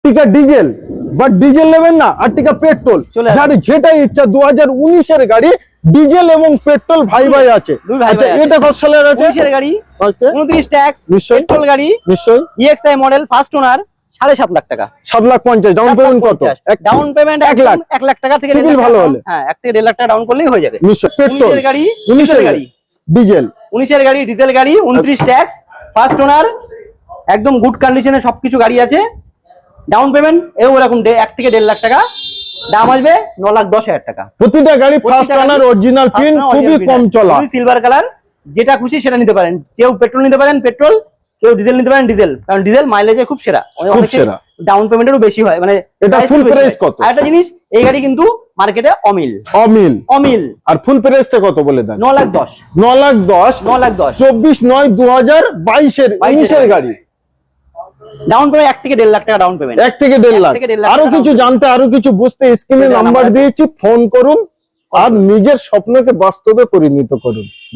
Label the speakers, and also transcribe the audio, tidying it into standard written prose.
Speaker 1: আর্টিকা diesel বা diesel নেবেন না, আর্টিকা পেট্রোল, যার যেটা ইচ্ছা 2019 এর গাড়ি ডিজেল এবং পেট্রোল ভাই ভাই আছে। আচ্ছা এটা কত সালের আছে?
Speaker 2: 19 এর গাড়ি, 29 ট্যাক্স,
Speaker 1: নিশ্চয়ই
Speaker 2: পেট্রোল গাড়ি,
Speaker 1: নিশ্চয়ই
Speaker 2: EXI model, first owner, 7.5 lakh টাকা।
Speaker 1: 7,50,000 ডাউন পেমেন্ট কত?
Speaker 2: ডাউন পেমেন্ট 1 লাখ টাকা থেকে
Speaker 1: সিভিল ভালো হলে,
Speaker 2: হ্যাঁ 1 থেকে 1.5 লাখ টাকা ডাউন করলেই হয়ে যাবে।
Speaker 1: নিশ্চয়ই পেট্রোল
Speaker 2: 19 এর গাড়ি,
Speaker 1: 19 এর গাড়ি ডিজেল,
Speaker 2: 19 এর গাড়ি ডিজেল গাড়ি, 29 ট্যাক্স, ফার্স্ট ওনার, একদম গুড কন্ডিশনে সবকিছু গাড়ি আছে। ডাউন পেমেন্ট এরকম 1 থেকে 1.5 লাখ টাকা, দাম আসবে 9,10,000 টাকা।
Speaker 1: প্রতিটা গাড়ি ফার্স্ট ওনার অরিজিনাল প্রিন্ট, খুবই কম চলা,
Speaker 2: সিলভার কালার, যেটা খুশি সেটা নিতে পারেন। কেউ পেট্রোল নিতে পারেন পেট্রোল, কেউ ডিজেল নিতে পারেন ডিজেল, কারণ ডিজেল মাইলেজে খুব সেরা, ডাউন পেমেন্টেরও বেশি হয়, মানে
Speaker 1: এটা ফুল প্রাইস কত?
Speaker 2: আরেকটা জিনিস, এই গাড়ি কিন্তু মার্কেটে অমিল
Speaker 1: অমিল
Speaker 2: অমিল।
Speaker 1: আর ফুল প্রাইসটা কত বলে দেন?
Speaker 2: 9,10,000
Speaker 1: 9,10,000 24/9/2022 এর 19 এর গাড়ি।
Speaker 2: ডাউন পেমেন্ট 1 থেকে 1.5 লাখ টাকা ডাউন পেমেন্ট,
Speaker 1: 1 থেকে 1.5 লাখ। আরো কিছু জানতে, আরো কিছু বুঝতে স্ক্রিনে নাম্বার দিয়েছি, ফোন করুন আর নিজের স্বপ্নকে বাস্তবে পরিণত করুন।